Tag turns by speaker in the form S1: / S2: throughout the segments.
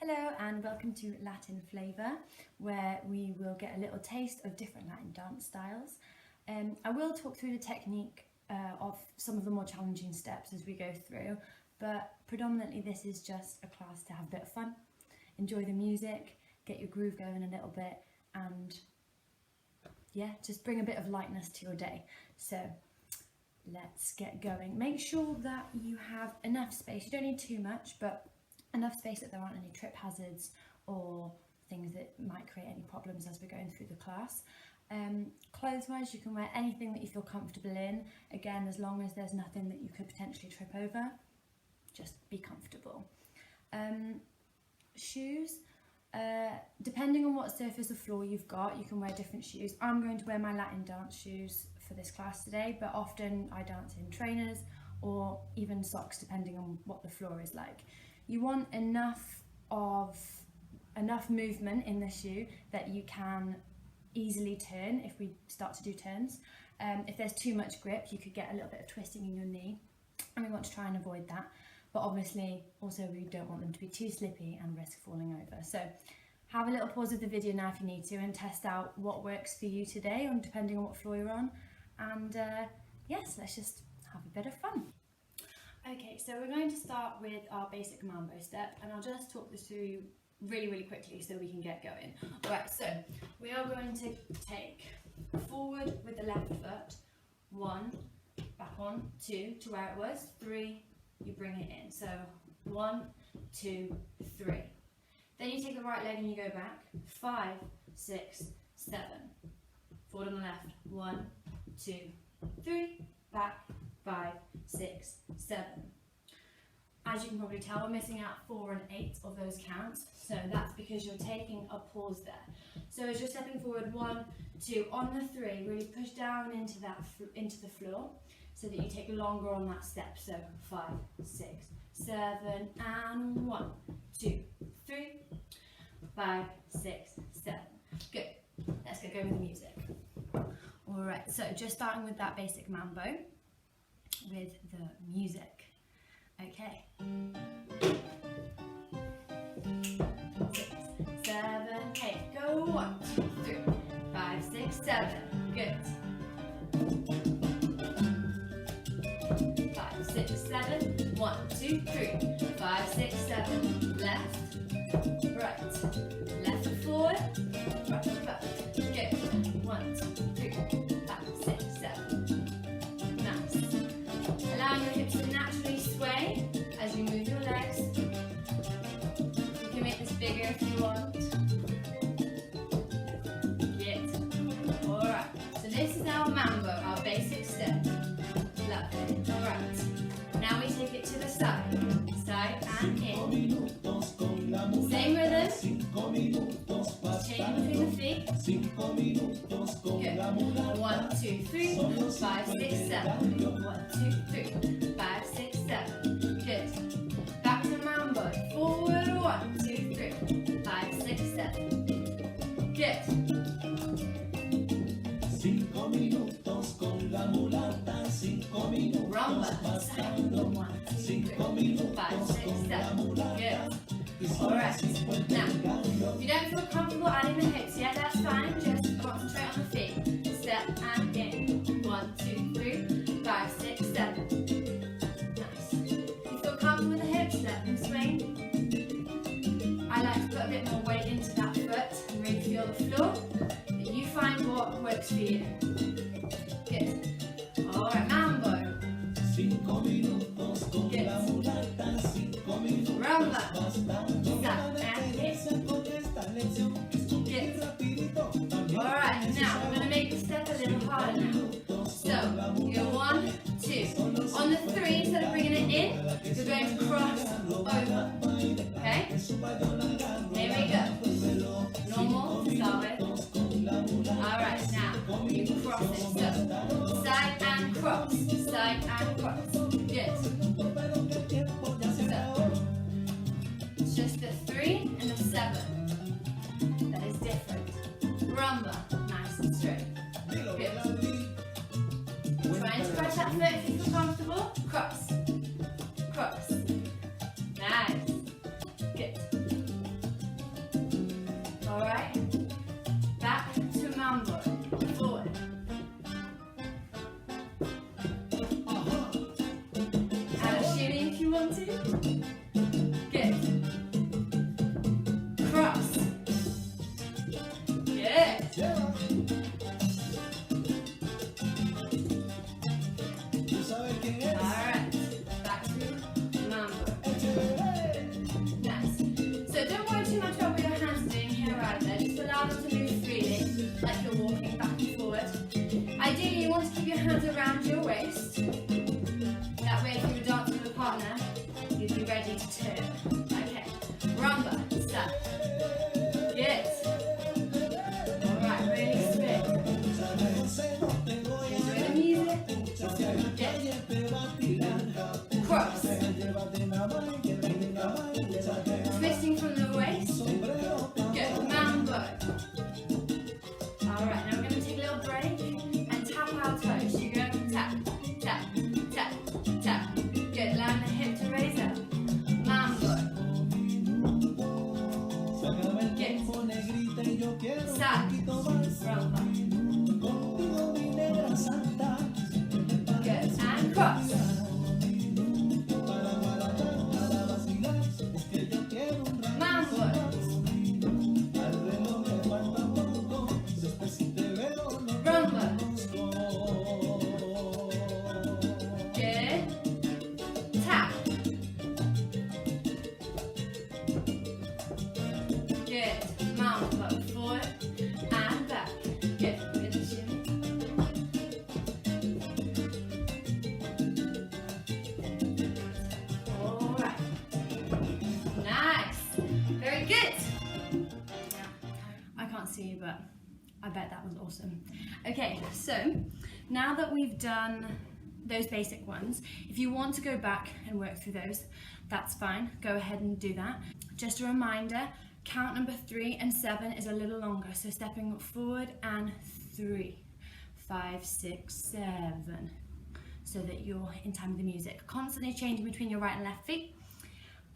S1: Hello and welcome to Latin Flavour, where we will get a little taste of different Latin dance styles. I will talk through the technique of some of the more challenging steps as we go through, but predominantly this is just a class to have a bit of fun, enjoy the music, get your groove going a little bit, and yeah, just bring a bit of lightness to your day. So let's get going. Make sure that you have enough space. You don't need too much, but enough space that there aren't any trip hazards or things that might create any problems as we're going through the class. Clothes wise, you can wear anything that you feel comfortable in. Again, as long as there's nothing that you could potentially trip over, just be comfortable. Shoes, depending on what surface of floor you've got, you can wear different shoes. I'm going to wear my Latin dance shoes for this class today, but often I dance in trainers or even socks depending on what the floor is like. You want enough movement in the shoe that you can easily turn if we start to do turns. If there's too much grip, you could get a little bit of twisting in your knee, and we want to try and avoid that. But obviously, also we don't want them to be too slippy and risk falling over. So have a little pause of the video now if you need to and test out what works for you today, depending on what floor you're on. And yes, let's just have a bit of fun. Okay, so we're going to start with our basic mambo step, and I'll just talk this through really quickly so we can get going. Alright, so we are going to take forward with the left foot, 1, back on, 2 to where it was, 3, you bring it in. So 1, 2, 3. Then you take the right leg and you go back, 5, 6, 7. Forward on the left, 1, 2, 3, back, 5, 6, 7. As you can probably tell, we're missing out 4 and 8 of those counts, so that's because you're taking a pause there. So as you're stepping forward, 1, 2, on the 3, really push down into the floor so that you take longer on that step. So 5, 6, 7, and 1, 2, 3, 5, 6, 7. Good. Let's get going with the music. Alright, so just starting with that basic mambo with the music. Okay. 6, 7, 8. Go 1, 2, 3, 5, 6, 7. Good. 5, 6, 7. 1, 2, 3. 5, 6, 7. Left, right. Left foot forward. Right foot back. Good. 1, 2, 3. 5, 6, 7. Nice. Allowing your hips to naturally sway as you move your legs. You can make this bigger if you want. Good. Alright, so this is our mambo, our basic step. Lovely. Alright, now we take it to the side. Side and in. Same rhythm. Change between the feet. Good. 1, 2, 3, 5, 6, 7. 1, 2, 3, 5, 6, 7. Good. Back to mambo. Forward. 1, 2, 3, 5, 6, 7. Good.
S2: 5 minutos con la mulata, 5 minutos
S1: Rumba.
S2: pasando,
S1: 1, 2, 3,
S2: 5 minutos
S1: 5, 6,
S2: con la
S1: 7.
S2: mulata.
S1: Good. Alright. Now, if you don't feel comfortable adding the hips yet, that's fine. Just concentrate on the feet. Step and in. 1, 2, 3, 5, 6, 7. Nice. If you feel comfortable with the hips, let them swing. I like to put a bit more weight into that foot and really feel the floor. But you find what works for you. Good. Alright, mambo.
S2: 5 minutos con la mulata, 5 minutos
S1: Rumba.
S2: pasando.
S1: Step and in.
S2: Con esta lección,
S1: Good.
S2: rapidito.
S1: Alright, now we're going to make the step a little harder now. So, you go 1, 2. On the 3, instead of bringing it in, you're going to cross over. Okay? Here we go. Normal, to start with. Alright, now you cross it. So, side and cross. Side and cross. Good. So, it's just the 3 and the 7. That is different. Rumba, nice and straight. Good. Try and scratch that foot if you feel comfortable. Cross. Cross. Nice. Good. 1, 2. Good. Cross. Good.
S2: Tú sabes quién es.
S1: Alright, back to mambo. Nice. So don't worry too much about what your hands are doing here either. Just allow them to move freely, like you're walking back and forward. Ideally, you want to keep your hands around your waist. That way, if you were dancing with a partner, you'd be ready to turn. Okay, rumba, step. Good. Alright, really spin. Enjoy the music. Good. Cross. Twisting from the waist. Good. Mambo. Alright, now we're going to take a little break and tap our toes. So you go tap, tap, tap, tap. Good. Allow the hip to raise up. Mambo. Good. Side. Rumba. Good. And cross. Mambo. Rumba. Good. Tap. Good. Mambo. Forward and back. Good. Good. Shimmy. Alright. Nice. Very good. I can't see you, but I bet that was awesome. Okay, so now that we've done those basic ones, if you want to go back and work through those, that's fine. Go ahead and do that. Just a reminder, count number 3 and 7 is a little longer. So stepping forward and 3, 5, 6, 7. So that you're in time with the music. Constantly changing between your right and left feet.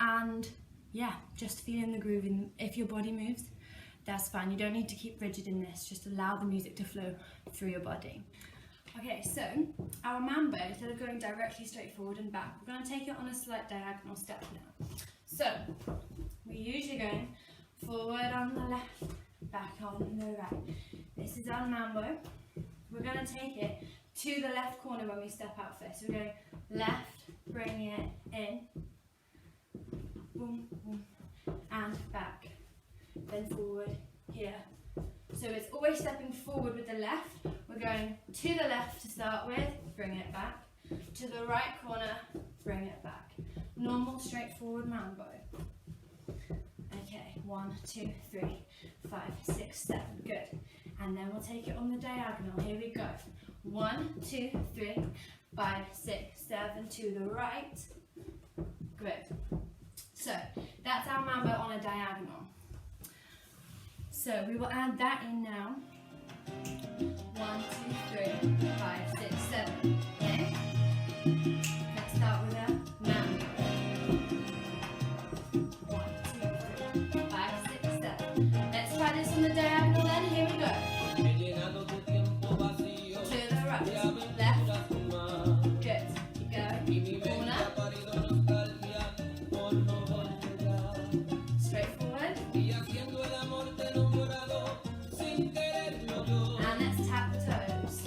S1: And yeah, just feeling the groove. And if your body moves, that's fine. You don't need to keep rigid in this. Just allow the music to flow through your body. Okay, so our mambo, instead of going directly straight forward and back, we're going to take it on a slight diagonal step now. So we're usually going forward on the left, back on the right. This is our mambo. We're going to take it to the left corner when we step out first. So we're going left, bring it in, boom, boom, and back. Then forward, here. So it's always stepping forward with the left. We're going to the left to start with, bring it back. To the right corner, bring it back. Normal, straightforward mambo. Okay, 1, 2, 3, 5, 6, 7, good. And then we'll take it on the diagonal, here we go. 1, 2, 3, 5, 6, 7, to the right. Good. So, that's our mambo on a diagonal. So we will add that in now. 1, 2, 3, 5, 6, 7. Okay. Let's start with a mambo. 1, 2, 3, 5, 6, 7. Let's try this on the diagonal then. Here we go. To the right, left. Good. Keep going. Corner. Straight forward. And let's tap the toes.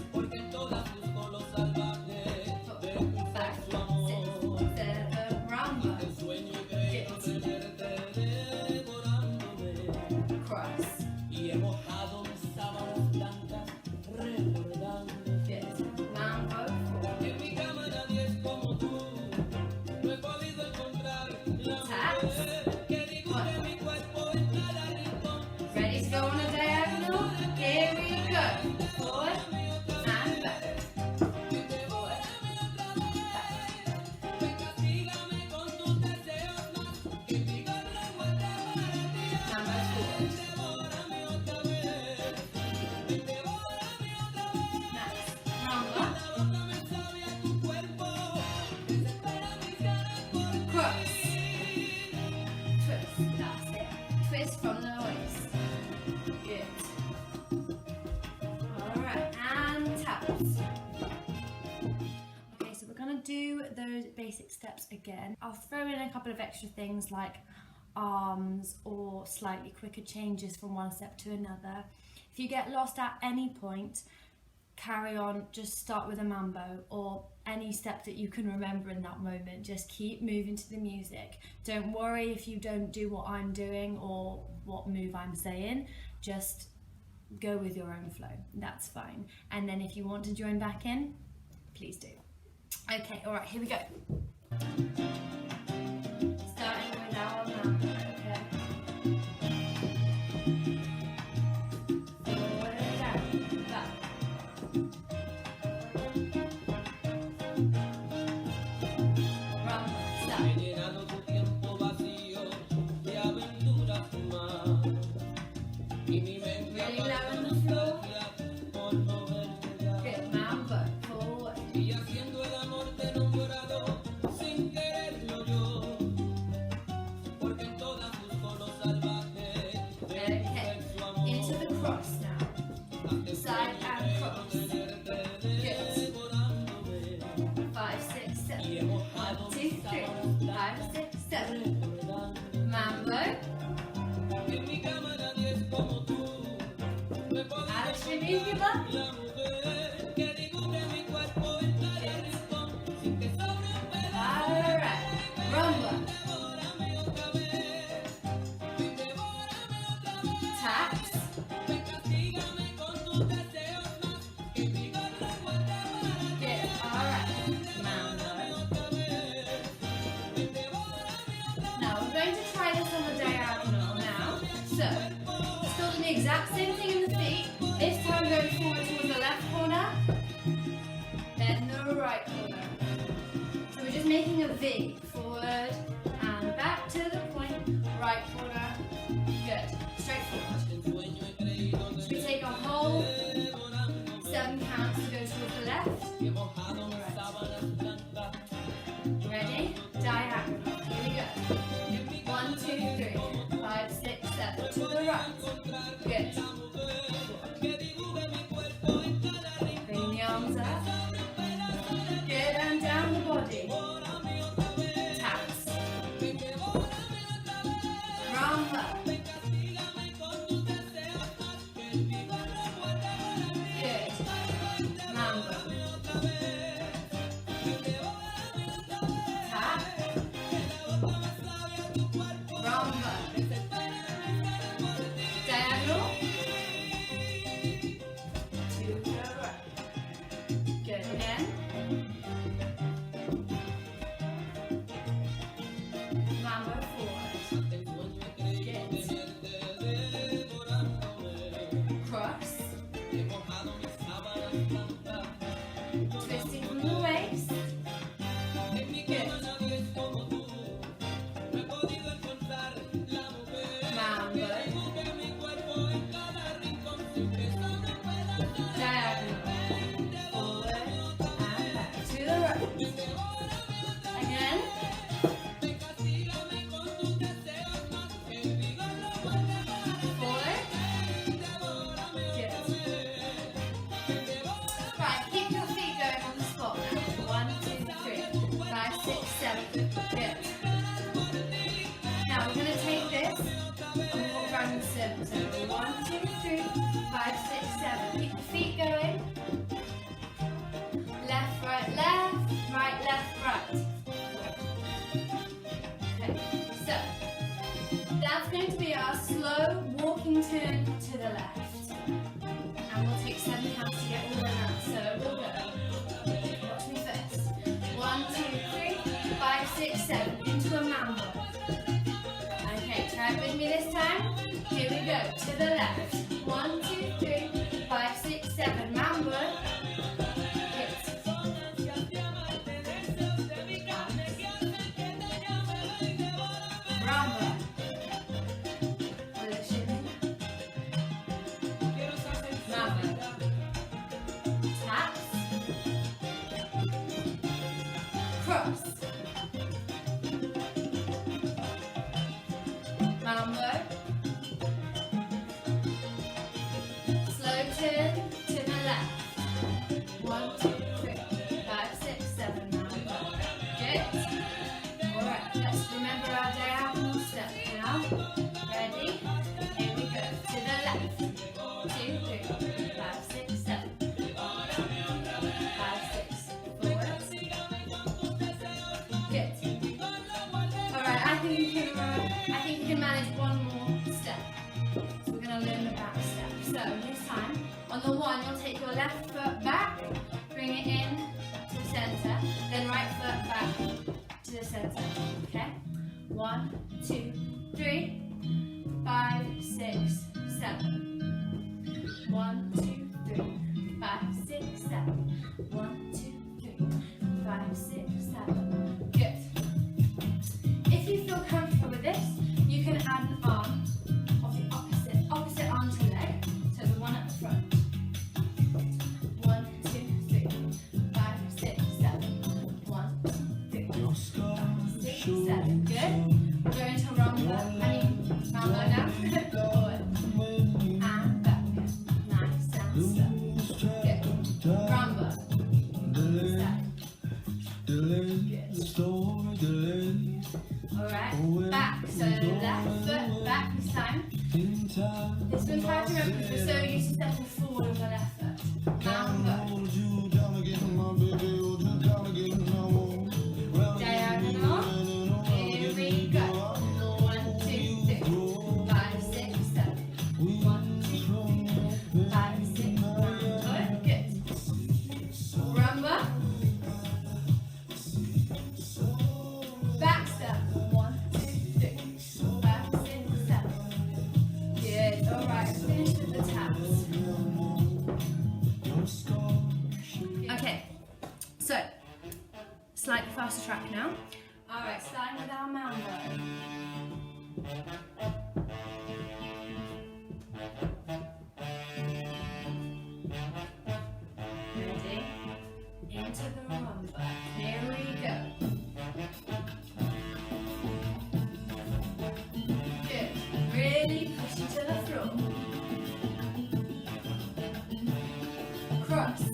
S1: Back, 6, 7, rumba. Good. Cross. Good. Mambo. Taps. Ready to go on a diagonal? Here we go. Forward and back. Forward, back. Mambo forward. Nice. Rumba. Cross. Twist. That's it. Twist from the waist. Good. Alright, and taps. Okay, so we're going to do those basic steps steps again. I'll throw in a couple of extra things like arms or slightly quicker changes from one step to another. If you get lost at any point, carry on, just start with a mambo or any step that you can remember in that moment. Just keep moving to the music. Don't worry if you don't do what I'm doing or what move I'm saying, just go with your own flow, that's fine. And then if you want to join back in, please do. Okay, all right, here we go. Starting with our mambo, okay? Forward and down, back. Rumba, stop.
S2: He llenado tu tiempo vacío de aventuras más. Y mi mente
S1: Really
S2: apaga
S1: low on
S2: la
S1: the floor.
S2: nostalgia por no verte ya.
S1: Good, mambo, forward.
S2: Y haciendo el amor te he nombrado sin quererlo yo. Porque en todas busco lo salvaje de tu
S1: Okay,
S2: inmenso amor.
S1: into the cross now.
S2: Ante
S1: Side and cross.
S2: tenerte
S1: Good.
S2: devorándome.
S1: 5, 6, 7.
S2: Y he mojado
S1: 1, 2,
S2: mis
S1: 3,
S2: sábanas
S1: 5, 6, 7.
S2: recordando.
S1: Mambo.
S2: En mi cama nadie es como tú. Me podía
S1: Alex, remove
S2: la mujer que dibuje mi cuerpo en cada rincón sin que sobre un pedazo.
S1: Alright. Rumba.
S2: Devórame otra vez. Devórame otra vez.
S1: Taps.
S2: Ven, castígame con tus deseos más que mi gorro guarde para ti.
S1: Good. Alright. Mambo.
S2: Otra vez. Devórame otra vez.
S1: Now we're going to try this on the diagonal now. So, still doing the exact same thing in the feet. This time going forward towards the left corner, then the right corner. So we're just making a V. Forward and back to the point. Right corner. Good. Straight forward.
S2: En sueño he creído
S1: So we take a whole 7 counts to go towards the left.
S2: que he mojado mis sábanas blancas.
S1: Ready? Diagonal. Here we go. 1, 2, 3, 5, 6, 7. To the right. Good.
S2: Que dibuje mi cuerpo en cada rincón.
S1: Bring the arms up. Good, and down the body. Taps. Rumba. Good. Mambo. Tap. Rumba. Diagonal. To the right. Good again. Mambo forward. Cross. Twisting from the waist. Good. Mambo. Diagonal. Forward and back to the right. Again. Forward. Good. Right, keep your feet going on the spot now. 1, 2, 3, 5, 6, 7. Good. Now we're going to take this and walk around in circles. So 1, 2, 3, 5, 6, 7. Keep the feet going. Left, right, left, right. Okay, so that's going to be our slow walking turn to the left. And we'll take 7 counts to get all the way around. So we'll go. Watch me first. 1, 2, 3, 5, 6, 7. Into a mambo. Okay, try it with me this time. Here we go. To the left. 1, 2, 3, 5, 6, 7. Mambo. Hit. Rumba. With a shimmy. Mambo. Taps. Cross. Mambo. Slow your left foot back, bring it in to the center, then right foot back to the center. Okay? 1, 2, 3, 5, 6, 7. 1, 2, 3, 5, 6, 7. 1, 2, 3, 5, 6, 7. Good. If you feel comfortable with this, you can add an arm of the opposite arm to leg, so the one at the front. 1, 2, 3, 5, 6, 7. 1, 2, 3, 5, 6, 7. Good. We're going to rumba now. Forward and back. Nice and slow. Good. Rumba. Good. Alright, back. So left foot back this time. This one's hard to remember because we're so used to stepping forward with the left foot. Rumba. Diagonal. Here we go. 1, 2, 3, 5, 6, 7. 1, 2, 3, 5, 6, 9. Good. Rumba. Back step. 1, 2, 3, 5, 6, 7. Good. Alright, finish with the taps. Okay, so slightly faster track now. Alright, starting with our mambo. Ready? Into the rumba. Here we go. Good. Really push into the floor. Cross.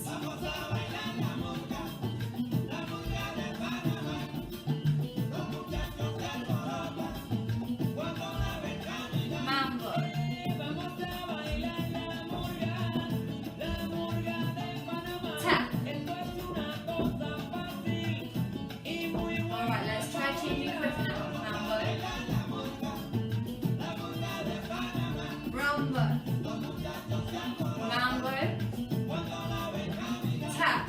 S1: Mambo. Tap. Alright, let's try changing grip now. Mambo. Rumba. Mambo. Tap.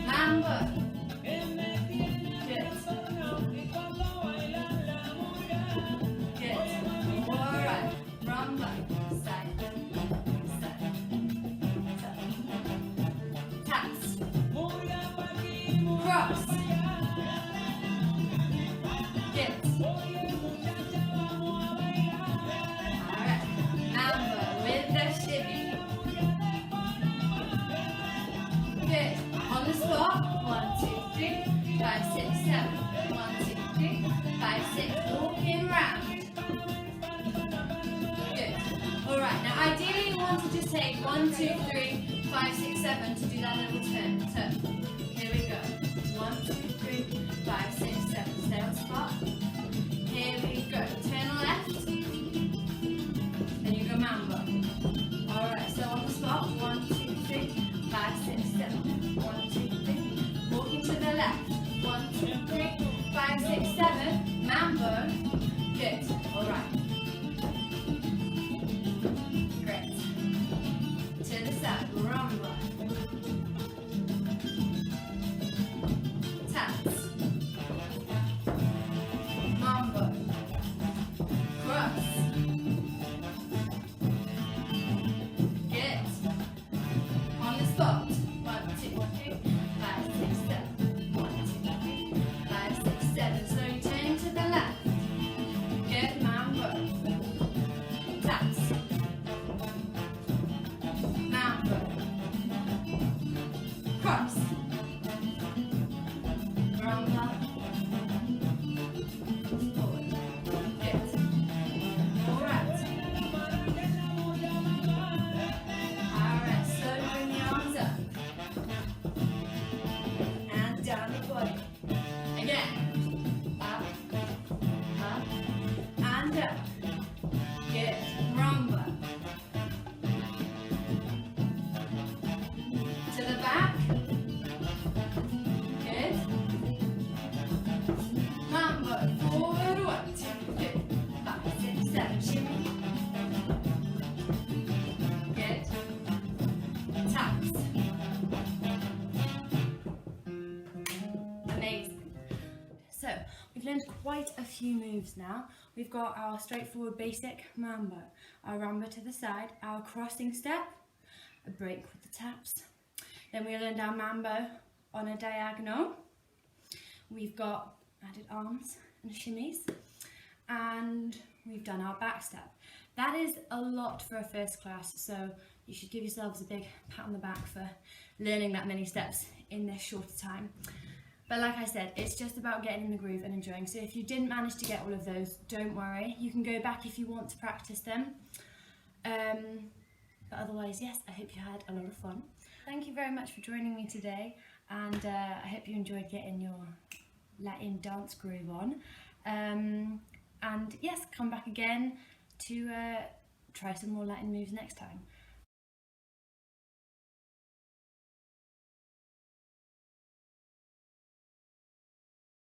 S1: Mambo. Good. Good. Alright. Rumba. Side. Side. Taps. Cross. Good. Alright. Mambo with the shimmy. Good. On the spot. 1, 2, 3, 5, 6, 7. 1, 2, 3, 5, 6. Walking round. Good. Alright, now ideally you want to just take 1, 2, 3, 5, 6, 7 to do that little turn. Here we go. 1, 2, 3, 5, 6, 7. Stay on spot. Here we go. Turn left. Then you go mambo. Alright, so on the spot. 1, 2, 3, 5, 6, 7. 1, 2, 3. Walking to the left. 1, 2, 3, 5, 6, 7. Mambo. Good. Alright. Great. To the side. Rumba. Taps. Mambo. Cross. Good. On the spot. 1, 2, 3, 5, 6, 7. 1, 2, 3, 5, We've learned quite a few moves now. We've got our straightforward basic mambo, our rumba to the side, our crossing step, a break with the taps. Then we learned our mambo on a diagonal. We've got added arms and shimmies, and we've done our back step. That is a lot for a first class, so you should give yourselves a big pat on the back for learning that many steps in this shorter time. But like I said, it's just about getting in the groove and enjoying. So if you didn't manage to get all of those, don't worry. You can go back if you want to practice them. But otherwise, yes, I hope you had a lot of fun. Thank you very much for joining me today, and I hope you enjoyed getting your Latin dance groove on. And yes, come back again to try some more Latin moves next time.